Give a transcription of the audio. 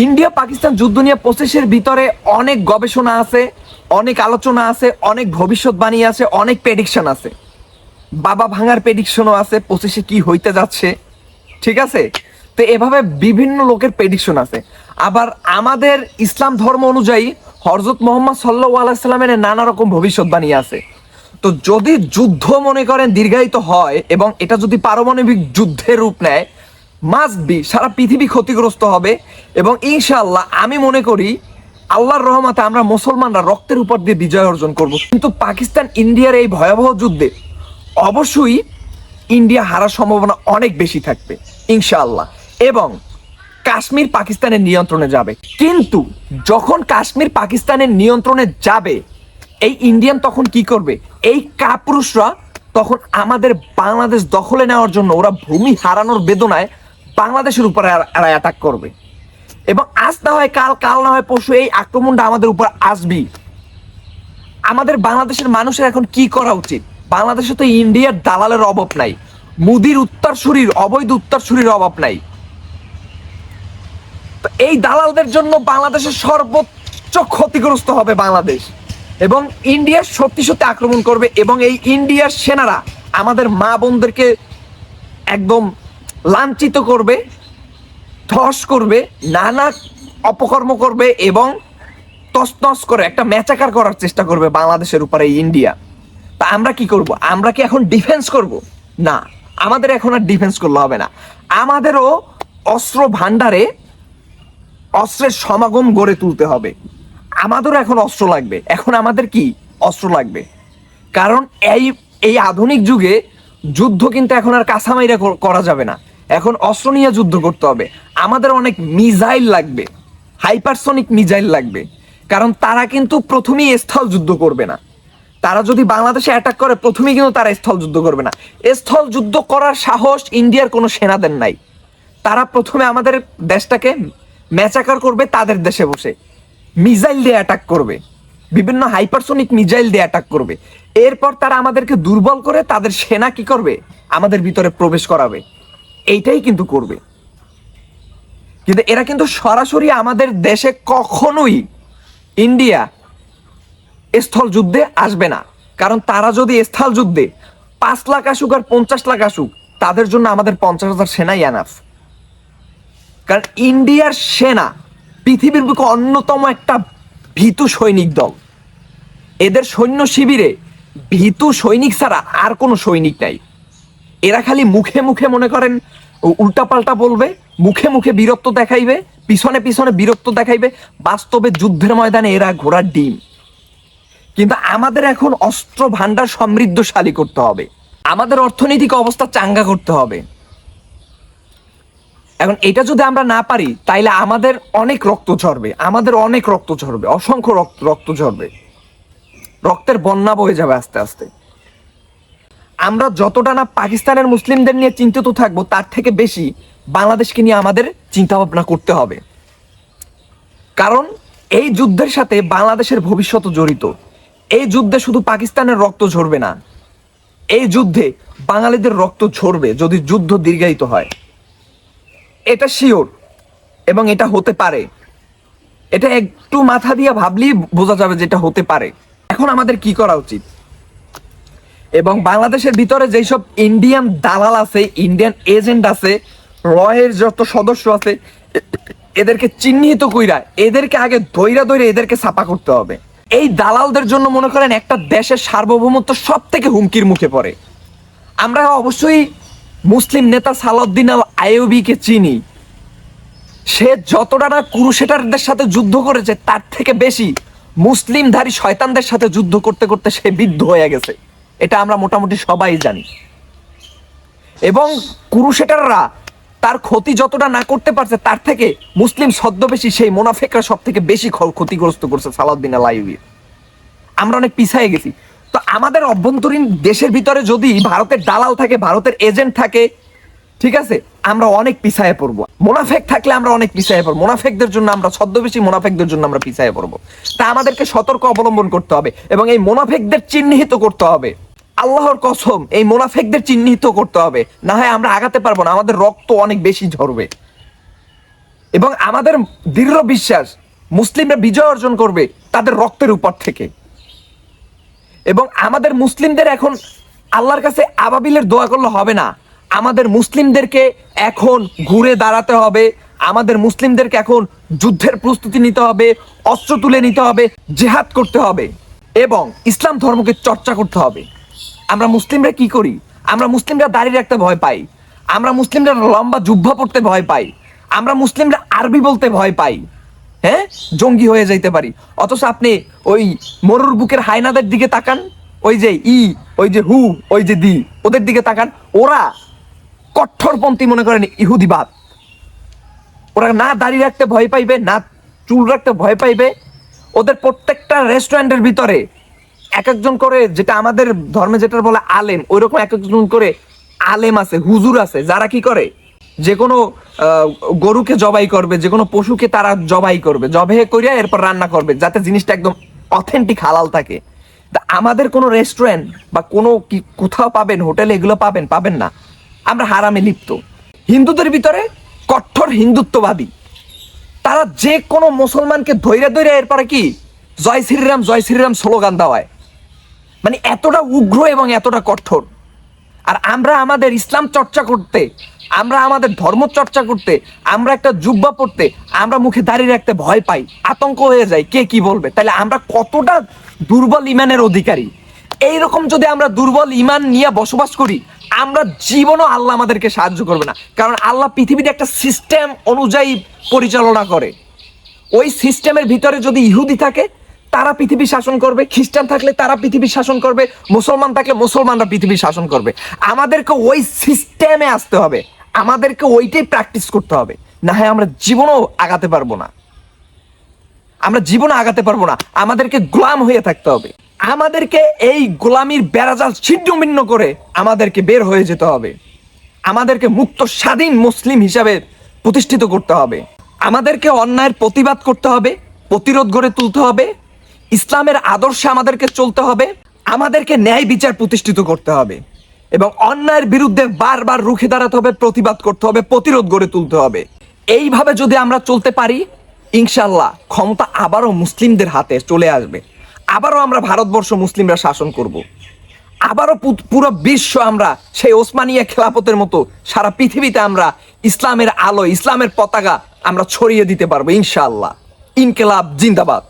India Pakistan যুদ্ধ নিয়ে 25-এর ভিতরে অনেক গবেষণা আছে, অনেক আলোচনা আছে, অনেক ভবিষ্যৎবাণী আছে, অনেক প্রেডিকশন আছে। বাবা ভাঙার প্রেডিকশনও আছে 25-এ কি হইতে যাচ্ছে, ঠিক আছে। তো এভাবে বিভিন্ন লোকের প্রেডিকশন আছে। আবার আমাদের ইসলাম ধর্ম অনুযায়ী হযরত মুহাম্মদ সাল্লাল্লাহু আলাইহি সাল্লামের নানা রকম ভবিষ্যৎবাণী আছে। তো যদি যুদ্ধ মনে করেন দীর্ঘায়িত হয় এবং এটা যদি পারমাণবিক যুদ্ধের রূপ নেয়, মাস্ট বি সারা পৃথিবী ক্ষতিগ্রস্ত হবে। এবং ইনশাআল্লাহ আমি মনে করি আল্লাহর রহমতে আমরা মুসলমানরা রক্তের উপর দিয়ে বিজয় অর্জন করব। কিন্তু পাকিস্তান ইন্ডিয়ার এই ভয়াবহ যুদ্ধে অবশ্যই ইন্ডিয়া হারার সম্ভাবনা অনেক বেশি থাকবে ইনশাআল্লাহ। এবং কাশ্মীর পাকিস্তানের নিয়ন্ত্রণে যাবে। কিন্তু যখন কাশ্মীর পাকিস্তানের নিয়ন্ত্রণে যাবে, এই ইন্ডিয়ান তখন কি করবে? এই কাপুরুষরা তখন আমাদের বাংলাদেশ দখলে নেওয়ার জন্য ওরা ভূমি হারানোর বেদনায় বাংলাদেশের উপরে অ্যাটাক করবে। এবং আজ না হয় কাল, কাল না হয় পরশু এই আক্রমণটা আমাদের উপর আসবেই। আমাদের বাংলাদেশের মানুষের এখন কি করা উচিত? বাংলাদেশে তো ইন্ডিয়ার দালালের অভাব নাই, মুদির উত্তরসূরির অবৈধ উত্তরসূরির অভাব নাই। তো এই দালালদের জন্য বাংলাদেশের সর্বোচ্চ ক্ষতিগ্রস্ত হবে বাংলাদেশ। এবং ইন্ডিয়া সত্যি সত্যি আক্রমণ করবে এবং এই ইন্ডিয়ার সেনারা আমাদের মা বোনদেরকে একদম লাঞ্ছিত করবে, ধস করবে, নানা অপকর্ম করবে এবং তছনছ করে একটা ম্যাচাকার করার চেষ্টা করবে বাংলাদেশের উপরে এই ইন্ডিয়া। তা আমরা কি করব? আমরা কি এখন ডিফেন্স করব? না, আমাদের এখন আর ডিফেন্স করলে হবে না। আমাদেরও অস্ত্র ভান্ডারে অস্ত্রের সমাগম গড়ে তুলতে হবে। আমাদেরও এখন অস্ত্র লাগবে। এখন আমাদের কি অস্ত্র লাগবে? কারণ এই আধুনিক যুগে যুদ্ধ কিন্তু এখন আর কাঁচামাইরা করা যাবে না, এখন অস্ত্র নিয়ে যুদ্ধ করতে হবে। আমাদের অনেক মিসাইল লাগবে, হাইপারসনিক মিসাইল লাগবে। কারণ তারা কিন্তু প্রথমেই স্থল যুদ্ধ করবে না। তারা যদি বাংলাদেশে অ্যাটাক করে প্রথমেই কিন্তু তারা স্থল যুদ্ধ করবে না। স্থল যুদ্ধ করার সাহস ইন্ডিয়ার কোনো সেনাদের নাই। তারা প্রথমে আমাদের দেশটাকে ম্যাচাকার করবে, তাদের দেশে বসে মিসাইল দিয়ে অ্যাটাক করবে, বিভিন্ন হাইপারসনিক মিসাইল দিয়ে অ্যাটাক করবে। এরপর তারা আমাদেরকে দুর্বল করে তাদের সেনা কি করবে? আমাদের ভিতরে প্রবেশ করাবে। এইটাই কিন্তু করবে। কিন্তু এরা কিন্তু সরাসরি আমাদের দেশে কখনোই ইন্ডিয়া স্থল যুদ্ধে আসবে না। কারণ তারা যদি স্থল যুদ্ধে 5 লাখ আসুক আর 50 লাখ আসুক, তাদের জন্য আমাদের 50,000 সেনাই এনাফ। কারণ ইন্ডিয়ার সেনা পৃথিবীর বুকে অন্যতম একটা ভীতু সৈনিক দল। এদের সৈন্য শিবিরে ভীতু সৈনিক ছাড়া আর কোনো সৈনিক নাই। এরা খালি মুখে মুখে মনে করেন উল্টাপাল্টা বলবে, মুখে মুখে বীরত্ব দেখাইবে, পিছনে পিছনে বীরত্ব দেখাইবে, বাস্তবে যুদ্ধের ময়দানে এরা ঘোড়ার ডিম। কিন্তু আমাদের এখন অস্ত্র ভান্ডার সমৃদ্ধশালী করতে হবে, আমাদের অর্থনৈতিক অবস্থা চাঙ্গা করতে হবে। এখন এটা যদি আমরা না পারি তাইলে আমাদের অনেক রক্ত ঝরবে, আমাদের অনেক রক্ত ঝরবে, অসংখ্য রক্ত ঝরবে, রক্তের বন্যা বয়ে যাবে আস্তে আস্তে। আমরা যতটা না পাকিস্তানের মুসলিমদের নিয়ে চিন্তিত থাকবো, তার থেকে বেশি বাংলাদেশকে নিয়ে আমাদের চিন্তা ভাবনা করতে হবে। কারণ এই যুদ্ধের সাথে বাংলাদেশের ভবিষ্যৎ জড়িত। এই যুদ্ধে শুধু পাকিস্তানের রক্ত ঝরবে না, এই যুদ্ধে বাঙালিদের রক্ত ঝরবে যদি যুদ্ধ দীর্ঘায়িত হয়। এটা শিওর এবং এটা হতে পারে। এটা একটু মাথা দিয়ে ভাবলেই বোঝা যাবে যে এটা হতে পারে। এখন আমাদের কি করা উচিত? এবং বাংলাদেশের ভিতরে যেই সব ইন্ডিয়ান দালাল আছে, ইন্ডিয়ান এজেন্ট আছে, রয়ের যত সদস্য আছে, এদেরকে চিহ্নিত কইরা এদেরকে আগে ধইরা ধইরা এদেরকে ছাপা করতে হবে। এই দালালদের জন্য মনে করেন একটা দেশের সার্বভৌমত্ব সব থেকে হুমকির মুখে পড়ে। আমরা অবশ্যই মুসলিম নেতা সালাউদ্দিন আল আইয়ুবীকে চিনি। সে যতটা না ক্রুসেডারদের সাথে যুদ্ধ করেছে, তার থেকে বেশি মুসলিমধারী শয়তানদের সাথে যুদ্ধ করতে করতে সে বিদ্ধ হয়ে গেছে। এটা আমরা মোটামুটি সবাই জানি। এবং ক্রুসেডাররা তার ক্ষতি যতটা না করতে পারছে, তার থেকে মুসলিম ছদ্মবেশী সেই মোনাফেকরা সব থেকে বেশি ক্ষতিগ্রস্ত করছে সালাউদ্দিন আল আইয়ুবী। আমরা অনেক পিছিয়ে গেছি। তো আমাদের অভ্যন্তরীণ দেশের ভিতরে যদি ভারতের দালাল থাকে, ভারতের এজেন্ট থাকে, ঠিক আছে, আমরা অনেক পিছিয়ে পড়বো। মোনাফেক থাকলে আমরা অনেক পিছিয়ে পড়বো। মোনাফেকদের জন্য আমরা ছদ্মবেশী মোনাফেকদের জন্য আমরা পিছিয়ে পড়বো। তা আমাদেরকে সতর্ক অবলম্বন করতে হবে এবং এই মোনাফেকদের চিহ্নিত করতে হবে। আল্লাহর কসম, এই মোনাফেকদের চিহ্নিত করতে হবে, না হয় আমরা আগাতে পারবো না, আমাদের রক্ত অনেক বেশি ঝরবে। এবং আমাদের দৃঢ় বিশ্বাস মুসলিমরা বিজয় অর্জন করবে তাদের রক্তের উপর থেকে। এবং আমাদের মুসলিমদের এখন আল্লাহর কাছে আবাবিলের দোয়া করলে হবে না, আমাদের মুসলিমদেরকে এখন ঘুরে দাঁড়াতে হবে, আমাদের মুসলিমদেরকে এখন যুদ্ধের প্রস্তুতি নিতে হবে, অস্ত্র তুলে নিতে হবে, জেহাদ করতে হবে এবং ইসলাম ধর্মকে চর্চা করতে হবে। আমরা মুসলিমরা কি করি? আমরা মুসলিমরা দাড়ি রাখতে ভয় পাই, আমরা মুসলিমরা লম্বা জুব্বা পড়তে ভয় পাই, আমরা মুসলিমরা আরবি বলতে ভয় পাই, হ্যাঁ, জঙ্গি হয়ে যাইতে পারি। অথচ আপনি ওই মরুর বুকের হায়নাদের দিকে তাকান, ওই যে ওই যে হু, ওই যে দি, ওদের দিকে তাকান, ওরা কঠোরপন্থী মনে করেন ইহুদিবাদ। ওরা না দাড়ি রাখতে ভয় পাইবে, না চুল রাখতে ভয় পাইবে। ওদের প্রত্যেকটা রেস্টুরেন্টের ভিতরে এক একজন করে, যেটা আমাদের ধর্মে যেটা বলে আলেম, ওই রকম এক একজন করে আলেম আছে, হুজুর আছে, যারা কি করে যে কোনো গরুকে জবাই করবে, যে কোনো পশুকে তারা জবাই করবে, জবাই করিয়া এরপর রান্না করবে, যাতে জিনিসটা একদম অথেন্টিক হালাল থাকে। তা আমাদের কোনো রেস্টুরেন্ট বা কোনো কি কোথাও পাবেন, হোটেলে এগুলো পাবেন না। আমরা হারামে লিপ্ত। হিন্দুদের ভিতরে কঠোর হিন্দুত্ববাদী, তারা যে কোনো মুসলমানকে ধৈর্য এরপরে কি জয় শ্রীরাম স্লোগান দেওয়ায়, মানে এতটা উগ্র এবং এতটা কঠোর। আর আমরা আমাদের ইসলাম চর্চা করতে, আমরা আমাদের ধর্ম চর্চা করতে, আমরা একটা জুব্বা পড়তে, আমরা মুখে দাঁড়িয়ে রাখতে ভয় পাই, আতঙ্ক হয়ে যায় কে কি বলবে। তাহলে আমরা কতটা দুর্বল ইমানের অধিকারী। এইরকম যদি আমরা দুর্বল ইমান নিয়ে বসবাস করি, আমরা জীবনও আল্লাহ আমাদেরকে সাহায্য করবে না। কারণ আল্লাহ পৃথিবীতে একটা সিস্টেম অনুযায়ী পরিচালনা করে। ওই সিস্টেমের ভিতরে যদি ইহুদি থাকে তারা পৃথিবী শাসন করবে, খ্রিস্টান থাকলে তারা পৃথিবী শাসন করবে, মুসলমান থাকলে মুসলমানরা পৃথিবী শাসন করবে। আমাদেরকে ওই সিস্টেমে আসতে হবে, আমাদেরকে ওইটাই প্র্যাকটিস করতে হবে, না হয় আমরা জীবনও আগাতে পারবো না, আমরা জীবনে আগাতে পারবো না। আমাদেরকে গোলাম হয়ে থাকতে হবে, আমাদেরকে এই গোলামির বেড়াজাল ছিন্নভিন্ন করে আমাদেরকে বের হয়ে যেতে হবে, আমাদেরকে মুক্ত স্বাধীন মুসলিম হিসাবে প্রতিষ্ঠিত করতে হবে। আমাদেরকে অন্যায়ের প্রতিবাদ করতে হবে, প্রতিরোধ গড়ে তুলতে হবে, ইসলামের আদর্শে আমাদেরকে চলতে হবে, আমাদেরকে ন্যায় বিচার প্রতিষ্ঠিত করতে হবে এবং অন্যায়ের বিরুদ্ধে বারবার রুখে দাঁড়াতে হবে, প্রতিবাদ করতে হবে, প্রতিরোধ গড়ে তুলতে হবে। এইভাবে যদি আমরা চলতে পারি, ইনশাল্লাহ ক্ষমতা আবারও মুসলিমদের হাতে চলে আসবে, আবারও আমরা ভারতবর্ষ মুসলিমরা শাসন করব, আবারও পুরো বিশ্ব আমরা সেই ওসমানিয়া খেলাফতের মতো সারা পৃথিবীতে আমরা ইসলামের আলো, ইসলামের পতাকা আমরা ছড়িয়ে দিতে পারবো ইনশাআল্লাহ। ইনকিলাব জিন্দাবাদ।